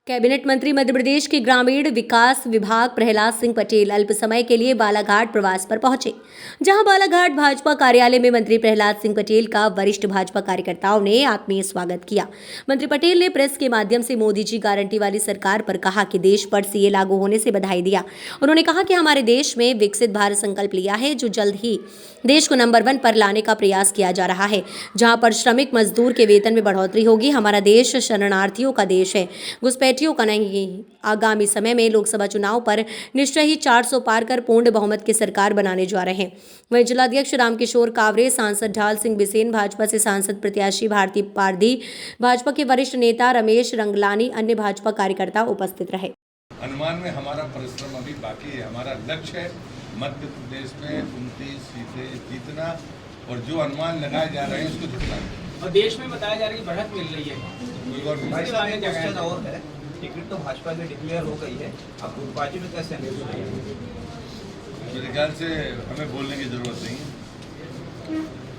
Cabinet मंत्री मध्य प्रदेश के ग्रामीण विकास विभाग प्रहलाद सिंह पटेल अल्प समय के लिए बालाघाट प्रवास पर पहुंचे, जहां बालाघाट भाजपा कार्यालय में मंत्री प्रहलाद सिंह पटेल का वरिष्ठ भाजपा कार्यकर्ताओं ने आत्मीय स्वागत किया। मंत्री पटेल ने प्रेस के माध्यम से मोदी जी गारंटी वाली सरकार पर कहा कि देश पर सीए लागू होने से बधाई दिया। उन्होंने कहा कि हमारे देश में विकसित भारत संकल्प लिया है, जो जल्द ही देश को नंबर 1 पर लाने का प्रयास किया जा रहा है, जहां पर श्रमिक मजदूर के वेतन में बढ़ोतरी होगी। हमारा देश शरणार्थियों का देश है, घुसपैठियों का नहीं। आगामी समय में लोकसभा चुनाव पर निश्चय ही 400 पार कर पूर्ण बहुमत की सरकार बनाने जा रहे हैं। वहीं जिलाध्यक्ष रामकिशोर कावरे, सांसद ढाल सिंह बिसेन, भाजपा से सांसद प्रत्याशी भारती पारधी, भाजपा के वरिष्ठ नेता रमेश रंगलानी, अन्य भाजपा कार्यकर्ता उपस्थित रहे। अनुमान में हमारा परिश्रम अभी बाकी है। हमारा लक्ष्य है मध्य प्रदेश में 29 सीटें जीतना और जो अनुमान लगाए जा रहे हैं उसको जितना। और देश में बताया जा रहा है कि बढ़त मिल रही है। और है टिकट तो भाजपा की डिक्लेयर हो गई है, अब पार्टी में कैसे मेरे ख्याल से हमें बोलने की जरूरत नहीं है।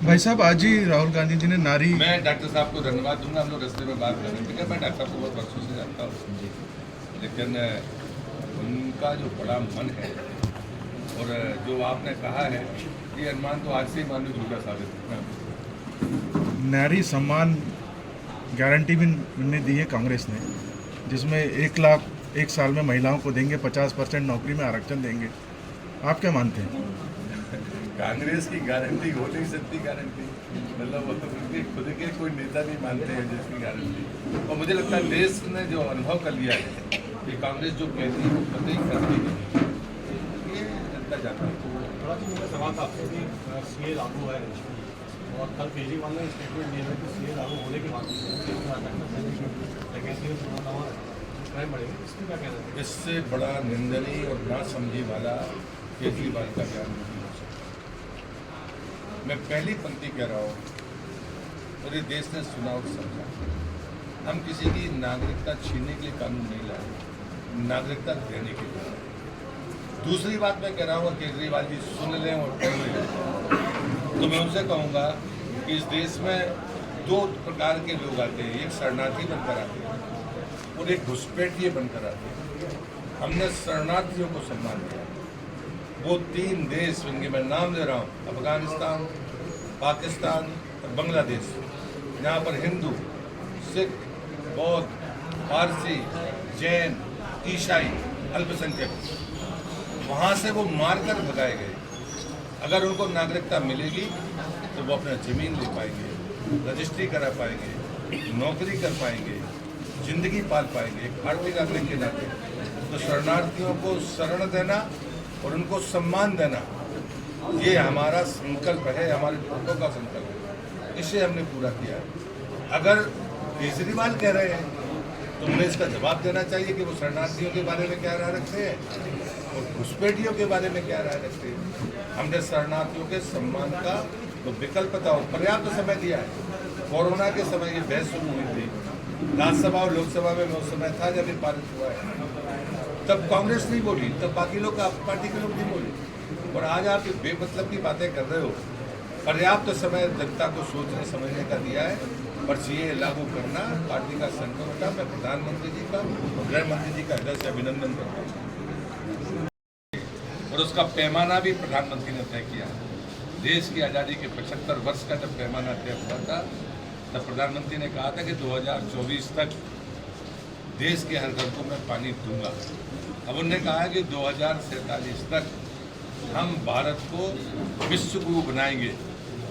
भाई साहब, आज ही राहुल गांधी जी ने नारी, मैं डॉक्टर साहब को धन्यवाद दूंगा। हम लोग रास्ते में बात करेंगे, क्योंकि मैं डॉक्टर को बहुत वर्षों से जानता हूँ, लेकिन उनका जो बड़ा मन है और जो आपने कहा है, ये अनुमान तो आज से ही मान लो झूठा साबित है। नारी सम्मान गारंटी भी ने दी है कांग्रेस ने, जिसमें 1 लाख 1 साल में महिलाओं को देंगे, 50% नौकरी में आरक्षण देंगे। आप क्या मानते हैं? कांग्रेस की गारंटी हो नहीं सकती। गारंटी मतलब वो तो उनके खुद के कोई नेता नहीं मानते हैं जिसकी गारंटी। और मुझे लगता है देश ने जो अनुभव कर लिया है कि कांग्रेस जो कहती है वो कतई करती है, ये जनता जानती है। थोड़ा सा मेरा सवाल था आपसे कि सीए लागू है और कल केजरीवाल ने स्टेटमेंट दिया है कि सीए लागू होने के बाद इसमें क्या कहना है? इससे बड़ा निंदनीय और नासमझी वाला केजरीवाल का बयान नहीं हो सकता। मैं पहली पंक्ति कह रहा हूँ और ये देश ने सुना और समझा। हम किसी की नागरिकता छीनने के लिए कानून नहीं लाए, नागरिकता देने के लिए। दूसरी बात मैं कह रहा हूँ, केजरीवाल जी सुन लें और पढ़ लें, तो मैं उनसे कहूँगा कि इस देश में 2 प्रकार के लोग आते हैं, एक शरणार्थी बनकर आते हैं और एक घुसपैठिए बनकर आते हैं। हमने शरणार्थियों को सम्मान दिया। वो 3 देश, जिनके मैं नाम ले रहा हूँ, अफगानिस्तान, पाकिस्तान और बांग्लादेश, जहाँ पर हिंदू, सिख, बौद्ध, पारसी, जैन, ईसाई अल्पसंख्यक, वहाँ से वो मारकर भगाए गए। अगर उनको नागरिकता मिलेगी तो वो अपना ज़मीन ले पाएंगे, रजिस्ट्री करा पाएंगे, नौकरी कर पाएंगे, जिंदगी पाल पाएंगे एक भारतीय नागरिक के नाते। तो शरणार्थियों को शरण देना और उनको सम्मान देना, ये हमारा संकल्प है, हमारे लोगों का संकल्प है। इसे हमने पूरा किया है। अगर केजरीवाल कह रहे हैं तो उन्हें इसका जवाब देना चाहिए कि वो शरणार्थियों के बारे में क्या राय रखते हैं और घुसपैठियों के बारे में क्या राय रखते हैं। हमने शरणार्थियों के सम्मान का तो विकल्प था और पर्याप्त समय दिया है। कोरोना के समय ये बहस शुरू हुई थी, राज्यसभा और लोकसभा में वो समय था जब ये पारित हुआ है। तब कांग्रेस नहीं बोली, तब बाकी लोग पार्टी के लोग नहीं बोले, और आज आप बेमतलब की बातें कर रहे हो। पर्याप्त समय जनता को सोचने समझने का दिया है, पर सीए लागू करना पार्टी का संकल्प था। मैं प्रधानमंत्री जी का और गृह मंत्री जी का हृदय से अभिनंदन करता हूँ और उसका पैमाना भी प्रधानमंत्री ने तय किया। देश की आज़ादी के 75 वर्ष का जब पैमाना तय हुआ था, तब प्रधानमंत्री ने कहा था कि 2024 तक देश के हर घर को मैं पानी दूंगा। अब उन्होंने कहा है कि 2047 तक हम भारत को विश्व गुरु बनाएंगे,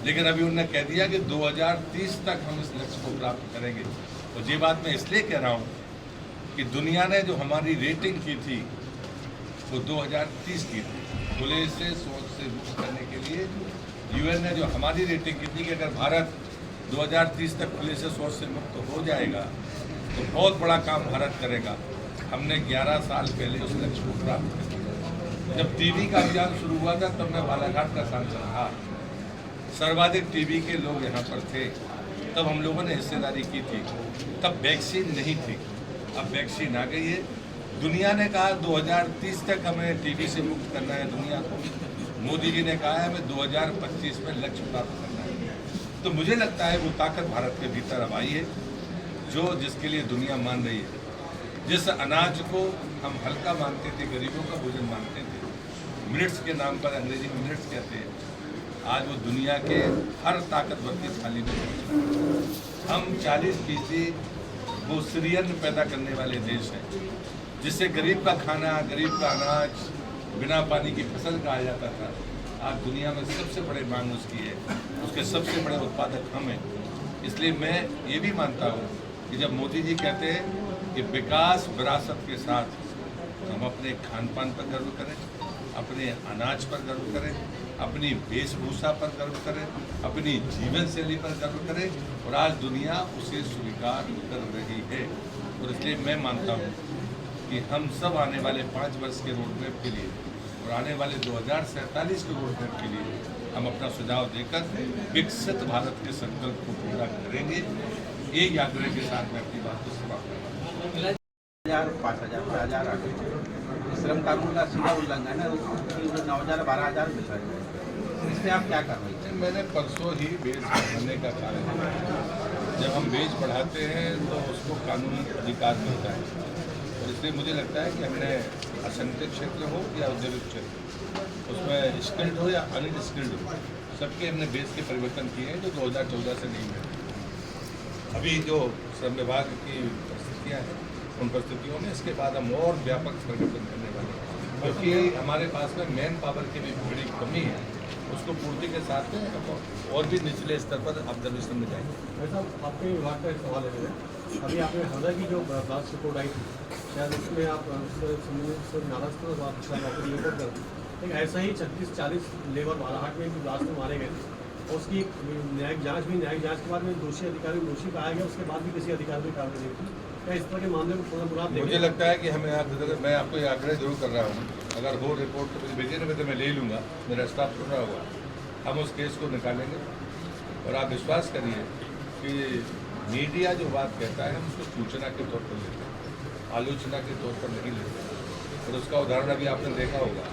लेकिन अभी उन्होंने कह दिया कि 2030 तक हम इस लक्ष्य को प्राप्त करेंगे। और ये बात मैं इसलिए कह रहा हूँ कि दुनिया ने जो हमारी रेटिंग की थी वो 2030 की थी। खुले से सोच से मुक्त करने के लिए यूएन ने जो हमारी रेटिंग की थी कि अगर भारत 2030 तक खुले से सोच से मुक्त हो जाएगा तो बहुत बड़ा काम भारत करेगा। हमने 11 साल पहले उस लक्ष्य को प्राप्त कर लिया। जब टीबी का अभियान शुरू हुआ था तब मैं बालाघाट का सांसद रहा। सर्वाधिक टीबी के लोग यहाँ पर थे, तब हम लोगों ने हिस्सेदारी की थी। तब वैक्सीन नहीं थी, अब वैक्सीन आ गई है। दुनिया ने कहा 2030 तक हमें टीबी से मुक्त करना है दुनिया को। मोदी जी ने कहा है हमें 2025 में लक्ष्य प्राप्त करना है। तो मुझे लगता है वो ताकत भारत के भीतर अब आई है, जो जिसके लिए दुनिया मान रही है। जिस अनाज को हम हल्का मानते थे, गरीबों का भोजन मानते थे, मिनट्स के नाम पर, अंग्रेजी में मिनट्स कहते हैं, आज वो दुनिया के हर ताकतवर की थाली में पहुंचा। हम 40% वो सीरियन पैदा करने वाले देश हैं, जिससे गरीब का खाना, गरीब का अनाज, बिना पानी की फसल कहा जाता था। आज दुनिया में सबसे बड़े मांग उसकी है, उसके सबसे बड़े उत्पादक हम हैं। इसलिए मैं ये भी मानता हूँ कि जब मोदी जी कहते हैं कि विकास विरासत के साथ, हम अपने खान पान पर गर्व करें, अपने अनाज पर गर्व करें, अपनी वेशभूषा पर गर्व करें, अपनी जीवन शैली पर गर्व करें, और आज दुनिया उसे स्वीकार कर रही है। और इसलिए मैं मानता हूँ कि हम सब आने वाले 5 वर्ष के रोड मैप के लिए और आने वाले 2047 के रोड मैप के लिए हम अपना सुझाव देकर विकसित भारत के संकल्प को पूरा करेंगे। एक आग्रह के साथ मैं अपनी बात को समाप्त करूँगा। 5,000, 5,000, 8,000 श्रम कानून का सीधा उल्लंघन है, 9,000, 12,000 मिल रहा है। इससे आप क्या कर रहे हैं? मैंने परसों ही बेच बढ़ाने का कारण है। जब हम बेच बढ़ाते हैं तो उसको कानूनी अधिकार मिलता है, और इसलिए मुझे लगता है कि हमने असंगठित क्षेत्र हो या औद्योगिक क्षेत्र, उसमें स्किल्ड हो या अनस्किल्ड हो, सबके हमने बेस के परिवर्तन किए हैं जो 2014 से नहीं हुए। अभी जो श्रम विभाग की परिस्थितियाँ हैं, उन परिस्थितियों में इसके बाद हम और व्यापक परिवर्तन करने वाले हैं, क्योंकि हमारे पास में मैन पावर की भी बड़ी कमी है। उसको पूर्ति के साथ में और भी निचले स्तर पर ऑब्जर्वेशन में जाएंगे। ऐसा आपके विभाग का एक सवाल है, अभी आपने हृदय की जो ब्लास्ट रिपोर्ट आई थी, शायद उसमें आप उससे नाराज थे, नौकरी रिपोर्ट कर, लेकिन ऐसा ही 36-40 लेबर बालाघाट में ब्लास्ट में मारे गए थे, और उसकी न्यायिक जांच भी, न्यायिक जांच के बाद में दोषी अधिकारी दोषी पाया गया, उसके बाद भी किसी अधिकारी ने कार्रवाई नहीं की। क्या इस तरह के मामले में पूरा बुरा? मुझे लगता है कि हमें मैं आपको ये आग्रह जरूर कर रहा हूँ, अगर हो रिपोर्ट तो मुझे भेजे नहीं तो मैं ले लूँगा, मेरा स्टाफ सुन रहा होगा, हम उस केस को निकालेंगे। और आप विश्वास करिए कि मीडिया जो बात कहता है हम उसको सूचना के तौर पर लेते हैं, आलोचना के तौर पर नहीं लेते। और उसका उदाहरण अभी आपने देखा होगा,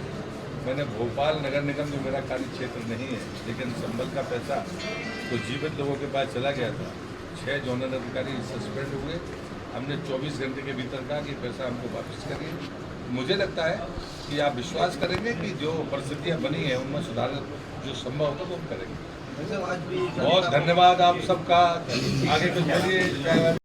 मैंने भोपाल नगर निगम में, मेरा कार्य क्षेत्र नहीं है, लेकिन संबल का पैसा तो जीवित लोगों के पास चला गया था। 6 जोनल अधिकारी सस्पेंड हुए, हमने 24 घंटे के भीतर कहा कि पैसा हमको वापस करिए। मुझे लगता है कि आप विश्वास करेंगे कि जो परिस्थितियाँ बनी हैं उनमें सुधार जो संभव होगा वो हम करेंगे। बहुत धन्यवाद आप सबका। आगे कुछ बोलिए।